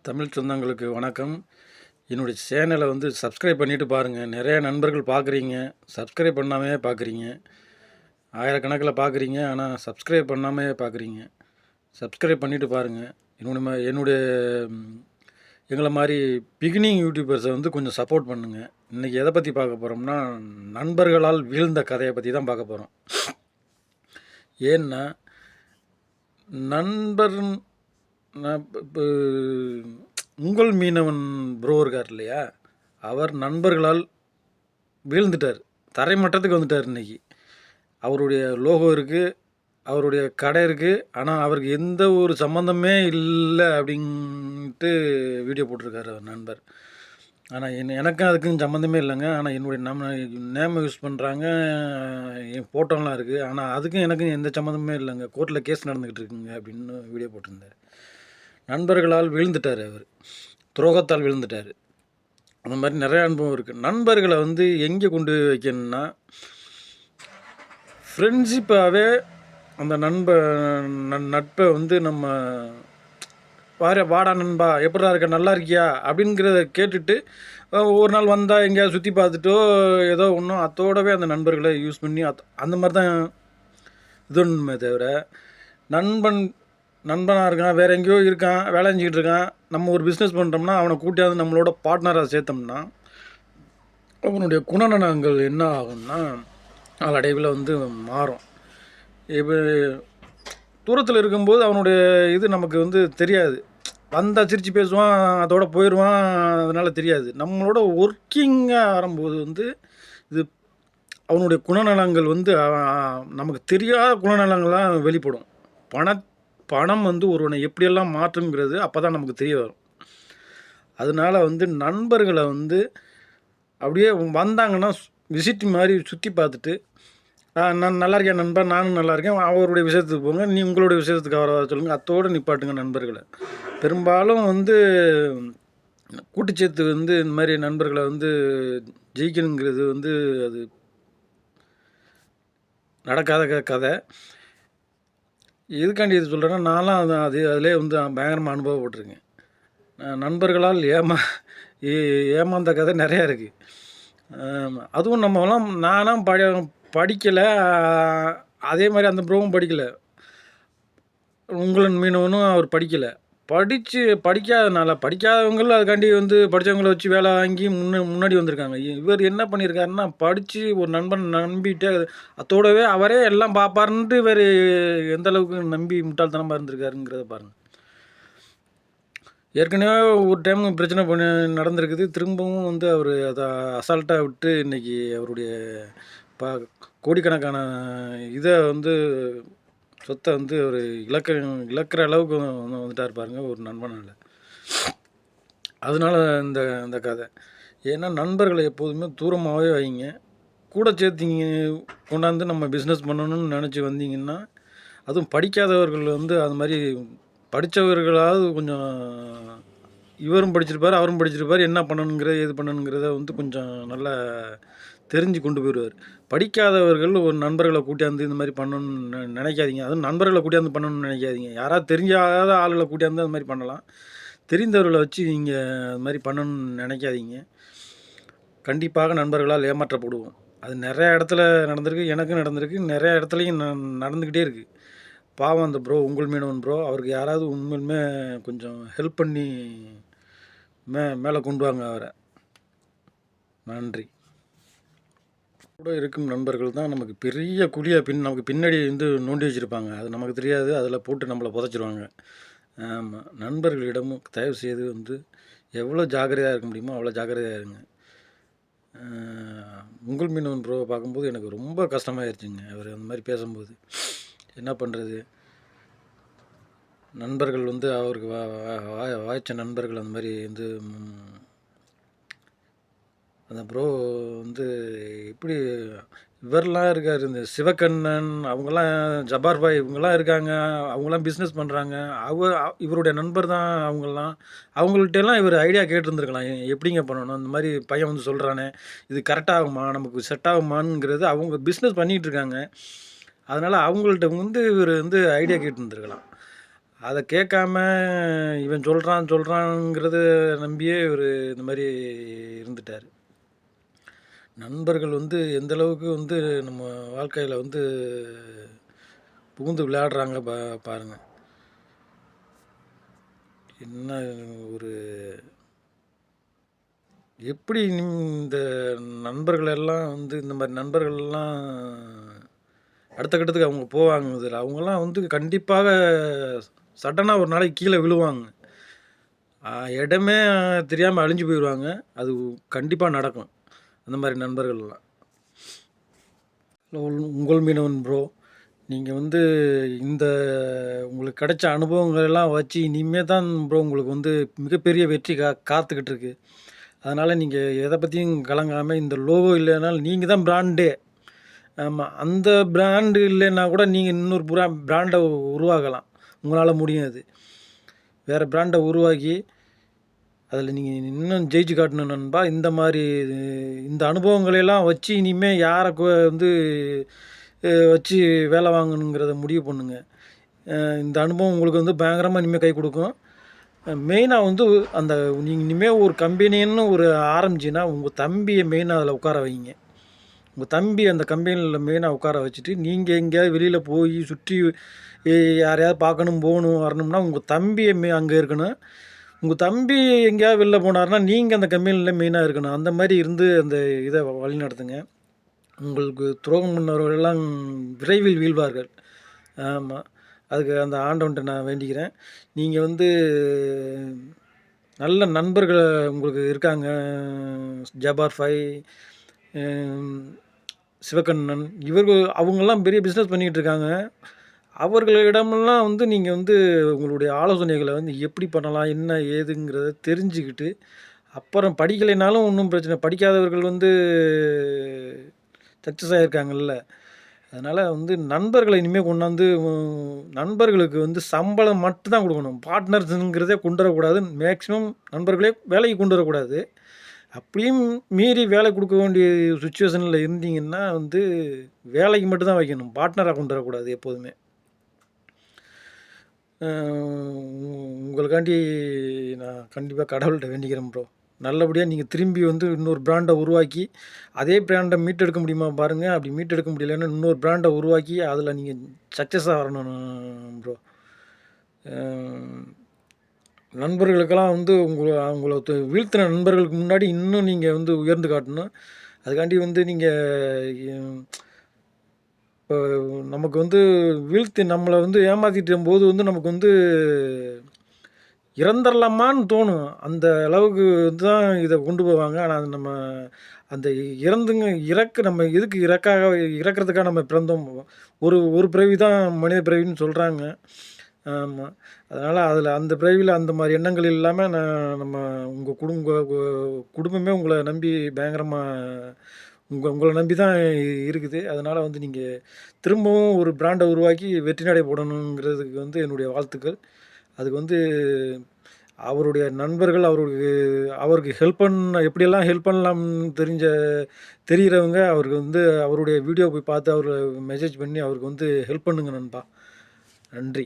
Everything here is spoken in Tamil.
தமிழ் சொந்தங்களுக்கு வணக்கம். என்னுடைய சேனலை சப்ஸ்கிரைப் பண்ணிவிட்டு பாருங்கள். நிறைய நண்பர்கள் பார்க்குறீங்க, சப்ஸ்கிரைப் பண்ணாமையே பார்க்குறீங்க. ஆயிரக்கணக்கில் பார்க்குறீங்க, ஆனால் சப்ஸ்கிரைப் பண்ணாமையே பார்க்குறீங்க. சப்ஸ்கிரைப் பண்ணிவிட்டு பாருங்கள். என்னுடைய எங்களை மாதிரி பிகினிங் யூடியூபர்ஸை கொஞ்சம் சப்போர்ட் பண்ணுங்கள். இன்றைக்கி எதை பற்றி பார்க்க போகிறோம்னா, நண்பர்களால் வீழ்ந்த கதையை பற்றி தான் பார்க்க போகிறோம். ஏன்னா நண்பர் இப்போ உங்கள் மீனவன் ப்ரோ இருக்கார் இல்லையா, அவர் நண்பர்களால் வீழ்ந்துட்டார், தரைமட்டத்துக்கு வந்துட்டார். இன்றைக்கி அவருடைய லோகோ இருக்குது, அவருடைய கடை இருக்குது, ஆனால் அவருக்கு எந்த ஒரு சம்மந்தமே இல்லை அப்படின்ட்டு வீடியோ போட்டிருக்காரு அவர் நண்பர். ஆனால் எனக்கும் அதுக்கும் சம்மந்தமே இல்லைங்க. ஆனால் என்னுடைய நேமை யூஸ் பண்ணுறாங்க, என் ஃபோட்டோலாம் இருக்குது, ஆனால் அதுக்கும் எனக்கும் எந்த சம்மந்தமே இல்லைங்க. கோர்ட்டில் கேஸ் நடந்துக்கிட்டு இருக்குங்க அப்படின்னு வீடியோ போட்டிருந்தார். நண்பர்களால் வீழ்ந்துட்டார், அவர் துரோகத்தால் விழுந்துட்டார். அந்த மாதிரி நிறைய அனுபவம் இருக்குது. நண்பர்களை எங்கே கொண்டு வைக்கணும்னா, ஃப்ரெண்ட்ஷிப்பாகவே அந்த நட்பை நம்ம வாடா நண்பா, எப்படா இருக்க, நல்லா இருக்கியா அப்படிங்கிறத கேட்டுட்டு ஒரு நாள் வந்தால் எங்கேயாவது சுற்றி பார்த்துட்டோ ஏதோ ஒன்றும் அத்தோடவே அந்த நண்பர்களை யூஸ் பண்ணி அந்த மாதிரி தான் இது ஒன்றுமே தவிர, நண்பனாக இருக்கான், வேறு எங்கேயோ இருக்கான், வேலை செஞ்சுக்கிட்டு இருக்கான், நம்ம ஒரு பிஸ்னஸ் பண்ணுறோம்னா அவனை கூட்டியாவது நம்மளோட பார்ட்னராக சேர்த்தோம்னா அவனுடைய குணநலங்கள் என்ன ஆகும்னா நாளடைவில் மாறும். இப்போ தூரத்தில் இருக்கும்போது அவனுடைய இது நமக்கு தெரியாது. வந்தால் சிரித்து பேசுவான், அதோட போயிடுவான், அதனால் தெரியாது. நம்மளோட ஒர்க்கிங்காக ஆரம்பும்போது இது அவனுடைய குணநலங்கள் நமக்கு தெரியாத குணநலங்கள்லாம் வெளிப்படும். பணம் ஒருவனை எப்படியெல்லாம் மாற்றுங்கிறது அப்போ தான் நமக்கு தெரிய வரும். அதனால் நண்பர்களை அப்படியே வந்தாங்கன்னா விசிட் மாதிரி சுற்றி பார்த்துட்டு, நான் நல்லா இருக்கேன் நண்பன், நானும் நல்லா இருக்கேன், அவருடைய விஷயத்துக்கு போங்க, நீ உங்களுடைய விஷயத்துக்கு அவரை சொல்லுங்கள், அத்தோடு நிப்பாட்டுங்க நண்பர்களை. பெரும்பாலும் கூட்டு சேர்த்து இந்த மாதிரி நண்பர்களை ஜெயிக்கணுங்கிறது அது நடக்காத கதை. எதுக்காண்டி இது சொல்கிறேன்னா, நான்லாம் அதிலே பயங்கரமாக அனுபவப்பட்டிருக்கேன். நண்பர்களால் ஏமாந்த கதை நிறையா இருக்குது. அதுவும் நானும் படிக்கலை, அதே மாதிரி அந்த ப்ரோவும் படிக்கலை, உங்களன் மீனவனும் அவர் படிக்கலை. படிக்காதவங்களும் அதுக்காண்டி படித்தவங்கள வச்சு வேலை வாங்கி முன்னாடி வந்திருக்காங்க. இவர் என்ன பண்ணியிருக்காருன்னா, படித்து ஒரு நண்பன் நம்பிட்டு அத்தோடவே அவரே எல்லாம் பார்ப்பாருன்ட்டு இவர் எந்த அளவுக்கு நம்பி முட்டாள்தனமாக இருந்திருக்காருங்கிறத பாருங்கள். ஏற்கனவே ஒரு டைம் பிரச்சனை நடந்திருக்குது. திரும்பவும் அவர் அதை அசால்ட்டாக விட்டு இன்றைக்கி அவருடைய கோடிக்கணக்கான இதை சொத்தை அவர் இழக்கிற அளவுக்கு வந்துட்டார் பாருங்க ஒரு நண்பனால். அதனால் இந்த கதை. ஏன்னா நண்பர்களை எப்போதுமே தூரமாகவே வைங்க. கூட சேர்த்திங்க கொண்டாந்து நம்ம பிஸ்னஸ் பண்ணணும்னு நினச்சி வந்தீங்கன்னா, அதுவும் படிக்காதவர்கள் அது மாதிரி படித்தவர்களாவது கொஞ்சம், இவரும் படிச்சிருப்பார், அவரும் படிச்சிருப்பார், என்ன பண்ணணுங்கிறத ஏது பண்ணணுங்கிறத கொஞ்சம் நல்லா தெரிஞ்சு கொண்டு போயிடுவார். படிக்காதவர்கள் ஒரு நண்பர்களை கூட்டியாந்து இந்த மாதிரி பண்ணணும்னு நினைக்காதீங்க. அதுவும் நண்பர்களை கூட்டியாந்து பண்ணணும்னு நினைக்காதீங்க. யாராவது தெரிஞ்சாத ஆளுகளை கூட்டியாந்து அது மாதிரி பண்ணலாம். தெரிந்தவர்களை வச்சு நீங்கள் அது மாதிரி பண்ணணும்னு நினைக்காதீங்க. கண்டிப்பாக நண்பர்களால் ஏமாற்றப்படுவோம். அது நிறையா இடத்துல நடந்திருக்கு, எனக்கும் நடந்திருக்கு, நிறையா இடத்துலையும் நடந்துக்கிட்டே இருக்குது. பாவம் அந்த ப்ரோ, உங்கள் மீனவன் ப்ரோ, அவருக்கு யாராவது உண்மையிலுமே கொஞ்சம் ஹெல்ப் பண்ணி மேலே கொண்டு வாங்க அவரை. நன்றி. கூட இருக்கும் நண்பர்கள் தான் நமக்கு பெரிய குழியாக நமக்கு பின்னாடி நோண்டி வச்சுருப்பாங்க. அது நமக்கு தெரியாது, அதில் போட்டு நம்மளை புதைச்சிருவாங்க. ஆமாம், நண்பர்களிடமும் தயவு செய்து எவ்வளோ ஜாக்கிரதையாக இருக்க முடியுமோ அவ்வளோ ஜாக்கிரதையாக இருங்க. உங்கள் மீனவன் ப்ரோவை பார்க்கும்போது எனக்கு ரொம்ப கஷ்டமாயிருச்சுங்க. அவர் அந்த மாதிரி பேசும்போது என்ன பண்ணுறது. நண்பர்கள் அவருக்கு வாய்ச்ச நண்பர்கள் அந்த மாதிரி அந்த ப்ரோ இப்படி இவரெலாம் இருக்கார், இந்த சிவகண்ணன், அவங்கெல்லாம் ஜபார் பாய், இவங்கெல்லாம் இருக்காங்க, அவங்களாம் பிஸ்னஸ் பண்ணுறாங்க. இவருடைய நண்பர் தான் அவங்கெல்லாம். அவங்கள்ட்டெல்லாம் இவர் ஐடியா கேட்டுருந்துருக்கலாம், எப்படிங்க பண்ணணும், இந்த மாதிரி பையன் சொல்கிறானே, இது கரெக்டாகுமா, நமக்கு செட் ஆகுமானுங்கிறது. அவங்க பிஸ்னஸ் பண்ணிகிட்ருக்காங்க, அதனால் அவங்கள்ட்ட இவர் ஐடியா கேட்டுருந்துருக்கலாம். அத கேட்காம இவன் சொல்றாங்கிறத நம்பியே இவரு இந்த மாரி இருந்துட்டாரு. நண்பர்கள் வந்து எந்த அளவுக்கு வந்து நம்ம வாழ்க்கையில வந்து புகுந்து விளையாடுறாங்க பாருங்க. என்ன ஒரு எப்படி இந்த நண்பர்கள் எல்லாம் வந்து இந்த மாரி நண்பர்கள்லாம் அடுத்த கட்டத்துக்கு அவங்க போவாங்க இதில. அவங்கலாம் வந்து கண்டிப்பாக சடனா ஒரு நாளைக்கு கீழ விழுவாங்க. இடமே தெரியாம அழிஞ்சு போயிருவாங்க. அது கண்டிப்பா நடக்கும். அந்த மாரி நண்பர்கள்லாம். உங்கள் மீனவன் ப்ரோ. நீங்க வந்து இந்த உங்களுக்கு கிடைச்ச அனுபவங்கள் எல்லாம் வச்சு இனிமே தான் ப்ரோ உங்களுக்கு வந்து மிகப்பெரிய வெற்றி காத்துக்கிட்டு இருக்கு. அதனால நீங்க எத பத்தியும் கலங்காம இந்த லோகோ இல்லனாலும் நீங்க தான் பிராண்டே. ஆமா. அந்த பிராண்ட் இல்லைன்னா கூட நீங்க இன்னொரு பிராண்ட உருவாக்கலாம். உங்களால முடியும் அது. வேற பிராண்ட உருவாக்கி, அதில நீங்க இன்னும் ஜெயிச்சு காட்டணும் நண்பா. இந்த மாரி இந்த அனுபவங்களையெல்லாம் வச்சு இனிமே யார வந்து வச்சு வேலை வாங்கணுங்கிறத முடிவு பண்ணுங்க. இந்த அனுபவம் உங்களுக்கு வந்து பயங்கரமா இனிமே கை குடுக்கும். மெயினா வந்து அந்த நீங்க இனிமே ஒரு கம்பெனின்னு ஒரு ஆரம்பிச்சீங்கன்னா, உங்க தம்பிய மெயினா அதில உட்கார வைங்க. உங்க தம்பி அந்த கம்பெனில மெயினா உட்கார வச்சுட்டு, நீங்க எங்கேயாவது வெளியில போய் சுற்றி எ யாரையாவது பார்க்கணும், போகணும், வரணும்னா, உங்க தம்பிய அங்க இருக்கணும். உங்க தம்பி எங்கேயாவது வெளில போனாருன்னா, நீங்க அந்த கம்பெனில மெயினா இருக்கணும். அந்த மாரி இருந்து அந்த இத வழிநடத்துங்க. உங்களுக்கு துரோகம் பண்ணவர்கள்லாம் விரைவில் வீழ்வார்கள். ஆமா. அதுக்கு அந்த ஆண்டவன்ட்ட நான் வேண்டிக்கிறேன். நீங்க வந்து நல்ல நண்பர்கள் உங்களுக்கு இருக்காங்க. ஜபார் பாய், ம் சிவக்கண்ணன் அவங்கலாம் பெரிய பிசினஸ் பண்ணிட்டு இருக்காங்க. அவர்களிடமெல்லாம் வந்து நீங்க வந்து உங்களுடைய ஆலோசனைகள வந்து எப்படி பண்ணலாம்? என்ன ஏதுங்கிறத தெரிஞ்சுக்கிட்டு, அப்புறம் படிக்கலைனாலும் ஒண்ணும் பிரச்சனை படிக்காதவர்கள் வந்து சக்சஸ் ஆயிருக்காங்கல்ல. அதனால வந்து நண்பர்கள இனிமே கொண்டாந்து நண்பர்களுக்கு வந்து சம்பளம் மட்டும் தான் குடுக்கணும். பார்ட்னர்ஸ்ங்கிறதே கொண்டு வரக்கூடாது. மேக்ஸிமம் நண்பர்களே வேலைக்கு கொண்டு வரக்கூடாது. அப்படியும் மீறி வேலை குடுக்க வேண்டிய சிச்சுவேஷன்ல இருந்தீங்கன்னா வந்து, வேலைக்கு மட்டும் தான் வைக்கணும். பார்ட்னரா கொண்டு வரக்கூடாது எப்போதுமே. அ உங்களுக்காண்டி நான் கண்டிப்பா கடவுள்ட்ட வேண்டிக்கிறேன் ப்ரோ. நல்லபடியா நீங்க திரும்பி வந்து இன்னொரு பிராண்ட உருவாக்கி, அதே பிராண்ட மீட்டெடுக்க முடியுமா பாருங்க. அப்படி மீட்டெடுக்க முடியலன்னா, இன்னொரு பிராண்ட உருவாக்கி, அதில நீங்க சக்சஸா வரணும் ப்ரோ. அ நண்பர்களுக்கெல்லாம் வந்து அவங்கள வீழ்த்தின நண்பர்களுக்கு முன்னாடி இன்னும் நீங்க வந்து உயர்ந்து காட்டணும். அதுக்காண்டி வந்து நீங்க இப்போ நமக்கு வந்து நம்மள வந்து ஏமாத்திட்டம்போது வந்து நமக்கு வந்து இறந்தரலாமான்னு தோணும். அந்த அளவுக்கு தான் இத கொண்டு போவாங்க. ஆனா அது நம்ம அந்த நம்ம எதுக்கு இறக்கறதுக்காக நம்ம பிறந்தோம். ஒரு ஒரு பிறவி தான் மனித பிறவின்னு சொல்றாங்க. ஆமா. அதனால அதில அந்த பிறவில அந்த மாரி எண்ணங்கள் இல்லாம நம்ம உங்க குடும்பமே உங்கள நம்பி பயங்கரமா உங்கள நம்பி தான் இருக்குது. அதனால வந்து நீங்க திரும்பவும் ஒரு பிராண்ட உருவாக்கி வெற்றி நடை போடணுங்கிறதுக்கு வந்து என்னுடைய வாழ்த்துக்கள். அதுக்கு வந்து அவருடைய நண்பர்கள் அவருக்கு எப்படியெல்லாம் ஹெல்ப் பண்ணலாம்னு தெரியிறவங்க அவருக்கு வந்து அவருடைய வீடியோ போய் பார்த்து மெசேஜ் பண்ணி அவருக்கு வந்து ஹெல்ப் பண்ணுங்க நண்பா. நன்றி.